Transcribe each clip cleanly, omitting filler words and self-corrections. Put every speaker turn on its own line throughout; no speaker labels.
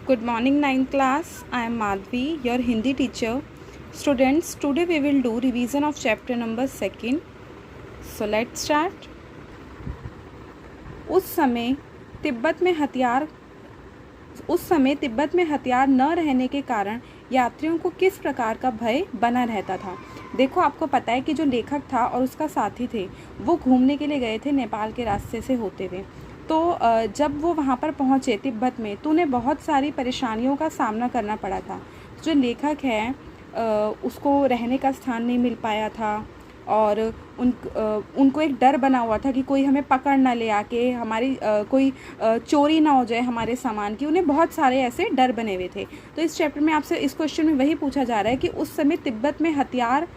Good morning, 9th class. I am Madhvi, your Hindi teacher. Students, today we will do revision of chapter number 2. So let's start. उस समय तिब्बत में हथियार न रहने के कारण यात्रियों को किस प्रकार का भय बना रहता था। देखो, आपको पता है कि जो लेखक था और उसका साथी थे वो घूमने के लिए गए थे नेपाल के रास्ते से होते हुए। तो जब वो वहाँ पर पहुँचे तिब्बत में तो उन्हें बहुत सारी परेशानियों का सामना करना पड़ा था। जो लेखक है उसको रहने का स्थान नहीं मिल पाया था और उनको एक डर बना हुआ था कि कोई हमें पकड़ ना ले आके हमारी कोई चोरी ना हो जाए हमारे सामान की। उन्हें बहुत सारे ऐसे डर बने हुए थे। तो इस चैप्टर में आपसे इस क्वेश्चन में वही पूछा जा रहा है कि उस समय तिब्बत में हथियार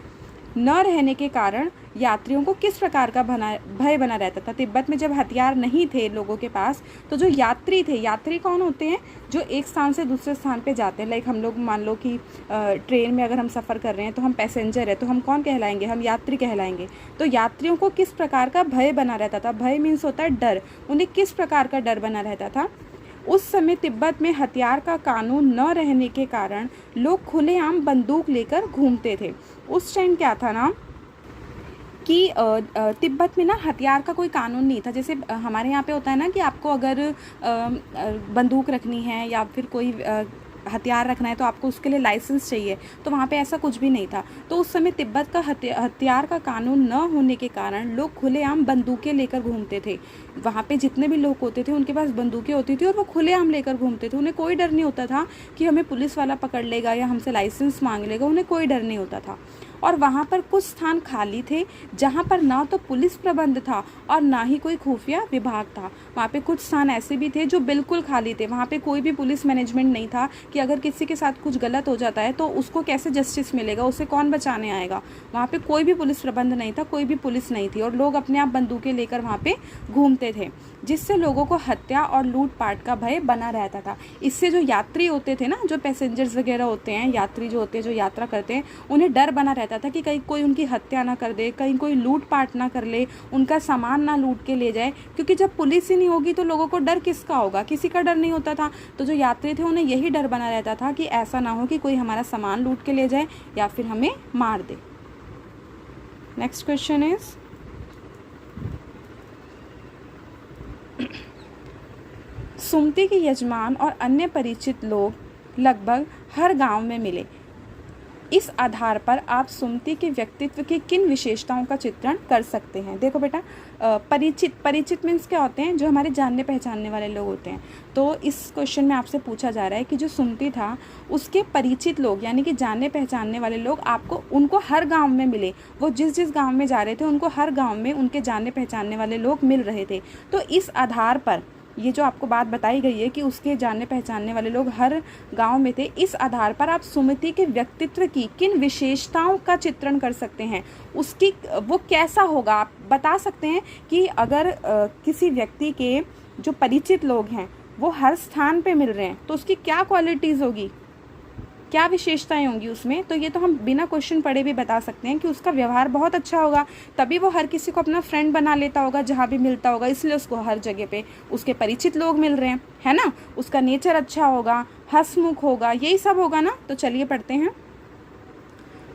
न रहने के कारण यात्रियों को किस प्रकार का भय बना रहता था। तिब्बत में जब हथियार नहीं थे लोगों के पास तो जो यात्री थे, यात्री कौन होते हैं? जो एक स्थान से दूसरे स्थान पे जाते हैं। लाइक हम लोग मान लो कि ट्रेन में अगर हम सफ़र कर रहे हैं तो हम पैसेंजर है, तो हम कौन कहलाएंगे? हम यात्री कहलाएंगे। तो यात्रियों को किस प्रकार का भय बना रहता था? भय मीन्स होता है डर। उन्हें किस प्रकार का डर बना रहता था? उस समय तिब्बत में हथियार का कानून न रहने के कारण लोग खुलेआम बंदूक लेकर घूमते थे। उस टाइम क्या था ना कि तिब्बत में ना हथियार का कोई कानून नहीं था। जैसे हमारे यहाँ पे होता है ना कि आपको अगर बंदूक रखनी है या फिर कोई हथियार रखना है तो आपको उसके लिए लाइसेंस चाहिए। तो वहाँ पे ऐसा कुछ भी नहीं था। तो उस समय तिब्बत का हथियार का कानून न होने के कारण लोग खुलेआम बंदूकें लेकर घूमते थे। वहाँ पे जितने भी लोग होते थे उनके पास बंदूकें होती थी और वो खुलेआम लेकर घूमते थे। उन्हें कोई डर नहीं होता था कि हमें पुलिस वाला पकड़ लेगा या हमसे लाइसेंस मांग लेगा। उन्हें कोई डर नहीं होता था। और वहाँ पर कुछ स्थान खाली थे जहाँ पर ना तो पुलिस प्रबंध था और ना ही कोई खुफिया विभाग था। वहाँ पे कुछ स्थान ऐसे भी थे जो बिल्कुल खाली थे। वहाँ पे कोई भी पुलिस मैनेजमेंट नहीं था कि अगर किसी के साथ कुछ गलत हो जाता है तो उसको कैसे जस्टिस मिलेगा, उसे कौन बचाने आएगा। वहाँ पे कोई भी पुलिस प्रबंध नहीं था, कोई भी पुलिस नहीं थी और लोग अपने आप बंदूकें लेकर वहाँ पे घूमते थे, जिससे लोगों को हत्या और लूटपाट का भय बना रहता था। इससे जो यात्री होते थे ना, जो पैसेंजर्स वगैरह होते हैं, यात्री जो होते हैं, जो यात्रा करते हैं, उन्हें डर बना रहता था कि कहीं कोई उनकी हत्या ना कर दे, कहीं कोई लूटपाट ना कर ले, उनका सामान ना लूट के ले जाए। क्योंकि जब पुलिस ही नहीं होगी तो लोगों को डर किसका होगा? किसी का डर नहीं होता था। तो जो यात्री थे उन्हें यही डर बना रहता था कि ऐसा ना हो कि कोई हमारा सामान लूट के ले जाए या फिर हमें मार दे। नेक्स्ट क्वेश्चन इज सुमति के यजमान और अन्य परिचित लोग लगभग हर गांव में मिले। इस आधार पर आप सुमति के व्यक्तित्व की किन विशेषताओं का चित्रण कर सकते हैं? देखो बेटा, परिचित मीन्स क्या होते हैं? जो हमारे जानने पहचानने वाले लोग होते हैं। तो इस क्वेश्चन में आपसे पूछा जा रहा है कि जो सुमति था उसके परिचित लोग यानी कि जानने पहचानने वाले लोग आपको उनको हर गांव में मिले। वो जिस जिस गांव में जा रहे थे उनको हर गांव में उनके जानने पहचानने वाले लोग मिल रहे थे। तो इस आधार पर ये जो आपको बात बताई गई है कि उसके जानने पहचानने वाले लोग हर गांव में थे, इस आधार पर आप सुमति के व्यक्तित्व की किन विशेषताओं का चित्रण कर सकते हैं? उसकी वो कैसा होगा आप बता सकते हैं कि अगर किसी व्यक्ति के जो परिचित लोग हैं वो हर स्थान पे मिल रहे हैं तो उसकी क्या क्वालिटीज़ होगी, क्या विशेषताएं होंगी उसमें? तो ये तो हम बिना क्वेश्चन पढ़े भी बता सकते हैं कि उसका व्यवहार बहुत अच्छा होगा, तभी वो हर किसी को अपना फ्रेंड बना लेता होगा जहाँ भी मिलता होगा। इसलिए उसको हर जगह पे उसके परिचित लोग मिल रहे हैं, है ना। उसका नेचर अच्छा होगा, हंसमुख होगा, यही सब होगा ना। तो चलिए पढ़ते हैं।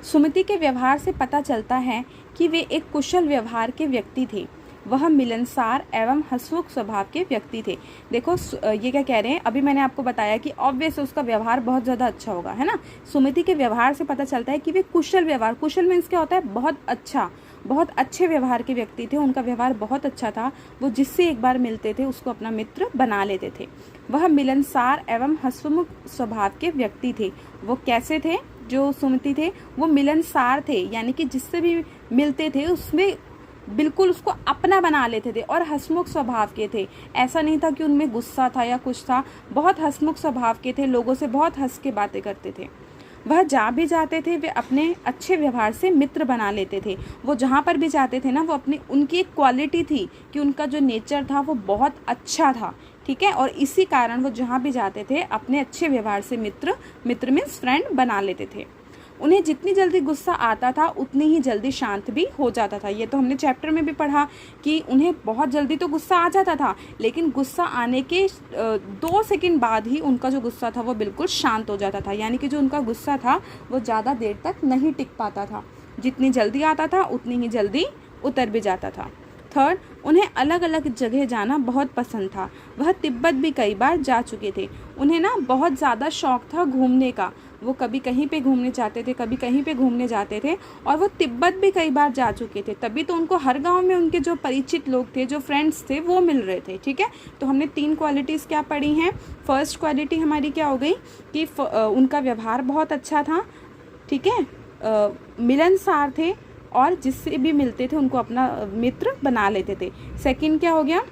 सुमति के व्यवहार से पता चलता है कि वे एक कुशल व्यवहार के व्यक्ति थे। वह मिलनसार एवं हंसमुख स्वभाव के व्यक्ति थे। देखो ये क्या कह रहे हैं, अभी मैंने आपको बताया कि ऑब्वियस उसका व्यवहार बहुत ज़्यादा अच्छा होगा, है ना। सुमति के व्यवहार से पता चलता है कि वे कुशल व्यवहार, कुशल मीन्स क्या होता है? बहुत अच्छा, बहुत अच्छे व्यवहार के व्यक्ति थे। उनका व्यवहार बहुत अच्छा था। वो जिससे एक बार मिलते थे उसको अपना मित्र बना लेते थे। वह मिलनसार एवं हंसमुख स्वभाव के व्यक्ति थे। वो कैसे थे? जो सुमति थे वो मिलनसार थे, यानी कि जिससे भी मिलते थे उसमें बिल्कुल उसको अपना बना लेते थे और हंसमुख स्वभाव के थे। ऐसा नहीं था कि उनमें गुस्सा था या कुछ था, बहुत हंसमुख स्वभाव के थे, लोगों से बहुत हंस के बातें करते थे। वह जहाँ भी जाते थे वे अपने अच्छे व्यवहार से मित्र बना लेते थे। वो जहाँ पर भी जाते थे ना, वो अपनी उनकी एक क्वालिटी थी कि उनका जो नेचर था वो बहुत अच्छा था, ठीक है। और इसी कारण वो जहाँ भी जाते थे अपने अच्छे व्यवहार से मित्र मीन्स फ्रेंड बना लेते थे। उन्हें जितनी जल्दी गुस्सा आता था उतनी ही जल्दी शांत भी हो जाता था। ये तो हमने चैप्टर में भी पढ़ा कि उन्हें बहुत जल्दी तो गुस्सा आ जाता था, लेकिन गुस्सा आने के 2 सेकंड बाद ही उनका जो गुस्सा था वो बिल्कुल शांत हो जाता था, यानी कि जो उनका गुस्सा था वो ज़्यादा देर तक नहीं टिक पाता था। जितनी जल्दी आता था उतनी ही जल्दी उतर भी जाता था। थर्ड, उन्हें अलग अलग जगह जाना बहुत पसंद था। वह तिब्बत भी कई बार जा चुके थे। उन्हें ना बहुत ज़्यादा शौक़ था घूमने का। वो कभी कहीं पे घूमने जाते थे, कभी कहीं पे घूमने जाते थे, और वो तिब्बत भी कई बार जा चुके थे। तभी तो उनको हर गांव में उनके जो परिचित लोग थे, जो फ्रेंड्स थे, वो मिल रहे थे। ठीक है, तो हमने 3 क्वालिटीज़ क्या पढ़ी हैं। फर्स्ट क्वालिटी हमारी क्या हो गई कि उनका व्यवहार बहुत अच्छा था। ठीक है, मिलनसार थे और जिससे भी मिलते थे उनको अपना मित्र बना लेते थे। सेकंड क्या हो गया,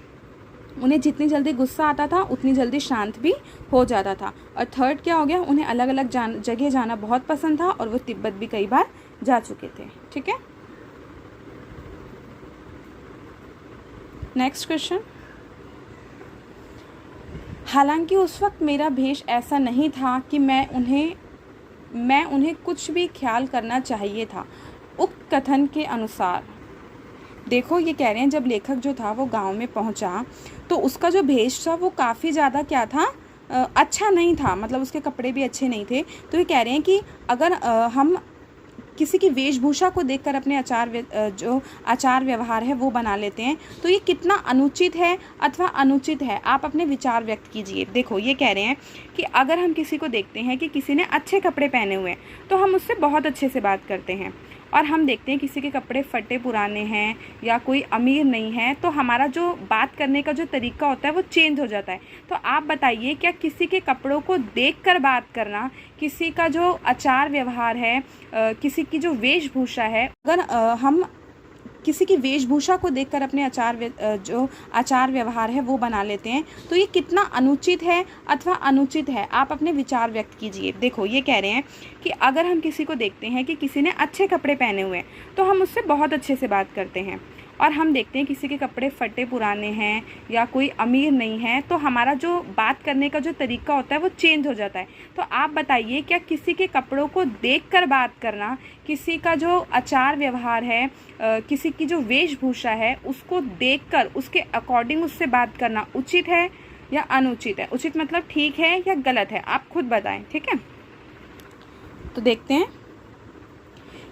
उन्हें जितनी जल्दी गुस्सा आता था उतनी जल्दी शांत भी हो जाता था। और थर्ड क्या हो गया, उन्हें अलग अलग जगह जाना बहुत पसंद था और वो तिब्बत भी कई बार जा चुके थे। ठीक है, नेक्स्ट क्वेश्चन। हालांकि उस वक्त मेरा भेष ऐसा नहीं था कि मैं उन्हें कुछ भी ख्याल करना चाहिए था। उक्त कथन के अनुसार, देखो ये कह रहे हैं जब लेखक जो था वो गांव में पहुंचा तो उसका जो भेष था वो काफ़ी ज़्यादा क्या था, अच्छा नहीं था, मतलब उसके कपड़े भी अच्छे नहीं थे। तो ये कह रहे हैं कि अगर हम किसी की वेशभूषा को देखकर अपने जो आचार व्यवहार है वो बना लेते हैं तो ये कितना अनुचित है अथवा अनुचित है। आप अपने विचार व्यक्त कीजिए। देखो ये कह रहे हैं कि अगर हम किसी को देखते हैं कि किसी ने अच्छे कपड़े पहने हुए हैं तो हम उससे बहुत अच्छे से बात करते हैं, और हम देखते हैं किसी के कपड़े फटे पुराने हैं या कोई अमीर नहीं है तो हमारा जो बात करने का जो तरीका होता है वो चेंज हो जाता है। तो आप बताइए, क्या किसी के कपड़ों को देखकर बात करना, किसी का जो आचार व्यवहार है, किसी की जो वेशभूषा है, अगर हम किसी की वेशभूषा को देखकर अपने जो आचार व्यवहार है वो बना लेते हैं तो ये कितना अनुचित है अथवा अनुचित है। आप अपने विचार व्यक्त कीजिए। देखो ये कह रहे हैं कि अगर हम किसी को देखते हैं कि किसी ने अच्छे कपड़े पहने हुए हैं तो हम उससे बहुत अच्छे से बात करते हैं, और हम देखते हैं किसी के कपड़े फटे पुराने हैं या कोई अमीर नहीं है तो हमारा जो बात करने का जो तरीका होता है वो चेंज हो जाता है। तो आप बताइए, क्या किसी के कपड़ों को देखकर बात करना, किसी का जो आचार व्यवहार है, किसी की जो वेशभूषा है उसको देखकर उसके अकॉर्डिंग उससे बात करना उचित है या अनुचित है? उचित मतलब ठीक है या गलत है, आप खुद बताएं। ठीक है, तो देखते हैं।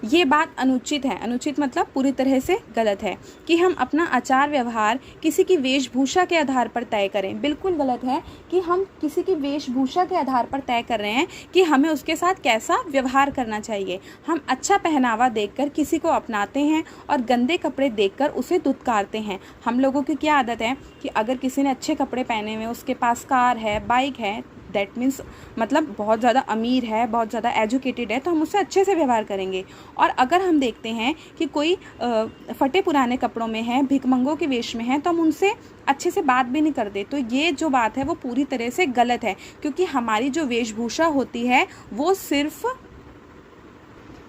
ये बात अनुचित है। अनुचित मतलब पूरी तरह से गलत है कि हम अपना आचार व्यवहार किसी की वेशभूषा के आधार पर तय करें। बिल्कुल गलत है कि हम किसी की वेशभूषा के आधार पर तय कर रहे हैं कि हमें उसके साथ कैसा व्यवहार करना चाहिए। हम अच्छा पहनावा देखकर किसी को अपनाते हैं और गंदे कपड़े देखकर उसे दुत्कारते हैं। हम लोगों की क्या आदत है कि अगर किसी ने अच्छे कपड़े पहने हुए, उसके पास कार है, बाइक है, दैट मीन्स मतलब बहुत ज़्यादा अमीर है, बहुत ज़्यादा एजुकेटेड है, तो हम उससे अच्छे से व्यवहार करेंगे। और अगर हम देखते हैं कि कोई फटे पुराने कपड़ों में है, भिखमंगों के वेश में है, तो हम उनसे अच्छे से बात भी नहीं करते। तो ये जो बात है वो पूरी तरह से गलत है, क्योंकि हमारी जो वेशभूषा होती है वो सिर्फ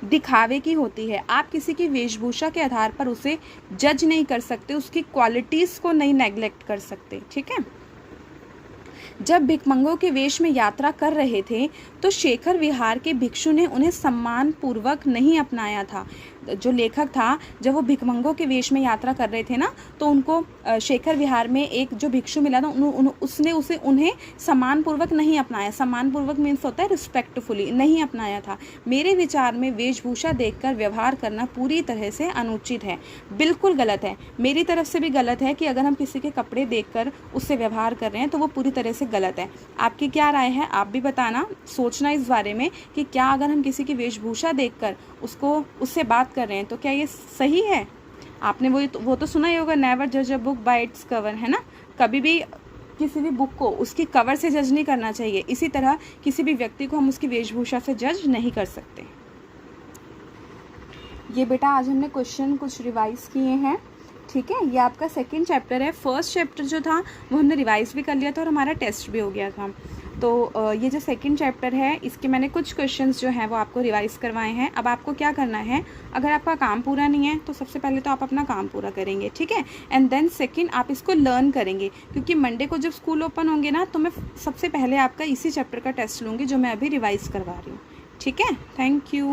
दिखावे की होती है। आप किसी की वेशभूषा के आधार पर उसे जज नहीं कर सकते, उसकी क्वालिटीज़ को नहीं नेग्लेक्ट कर सकते। ठीक है, जब भिखमंगों के वेश में यात्रा कर रहे थे तो शेखर विहार के भिक्षु ने उन्हें सम्मान पूर्वक नहीं अपनाया था। जो लेखक था, जब वो भिखमंगों के वेश में यात्रा कर रहे थे ना, तो उनको शेखर विहार में एक जो भिक्षु मिला था, उसने उन्हें सम्मानपूर्वक नहीं अपनाया। सम्मानपूर्वक मीन्स होता है रिस्पेक्टफुली, नहीं अपनाया था। मेरे विचार में वेशभूषा देखकर व्यवहार करना पूरी तरह से अनुचित है, बिल्कुल गलत है। मेरी तरफ से भी गलत है कि अगर हम किसी के कपड़े देखकर उससे व्यवहार कर रहे हैं तो वो पूरी तरह से गलत है। आपकी क्या राय है, आप भी बताना, सोचना इस बारे में कि क्या अगर हम किसी की वेशभूषा देखकर उससे बात कर रहे हैं तो क्या ये सही है। आपने वो तो सुना ही होगा, नेवर जज a book by its cover, है ना। कभी भी किसी भी बुक को उसकी कवर से जज नहीं करना चाहिए। इसी तरह किसी भी व्यक्ति को हम उसकी वेशभूषा से जज नहीं कर सकते। ये बेटा आज हमने क्वेश्चन कुछ रिवाइज किए हैं। ठीक है, ये आपका सेकंड चैप्टर है। फर्स्ट चैप्टर जो था वो हमने रिवाइज भी कर लिया था और हमारा टेस्ट भी हो गया था। तो ये जो सेकंड चैप्टर है इसके मैंने कुछ क्वेश्चंस जो हैं वो आपको रिवाइज करवाए हैं। अब आपको क्या करना है, अगर आपका काम पूरा नहीं है तो सबसे पहले तो आप अपना काम पूरा करेंगे। ठीक है, एंड देन सेकंड आप इसको लर्न करेंगे, क्योंकि मंडे को जब स्कूल ओपन होंगे ना तो मैं सबसे पहले आपका इसी चैप्टर का टेस्ट लूँगी जो मैं अभी रिवाइज करवा रही हूँ। ठीक है, थैंक यू।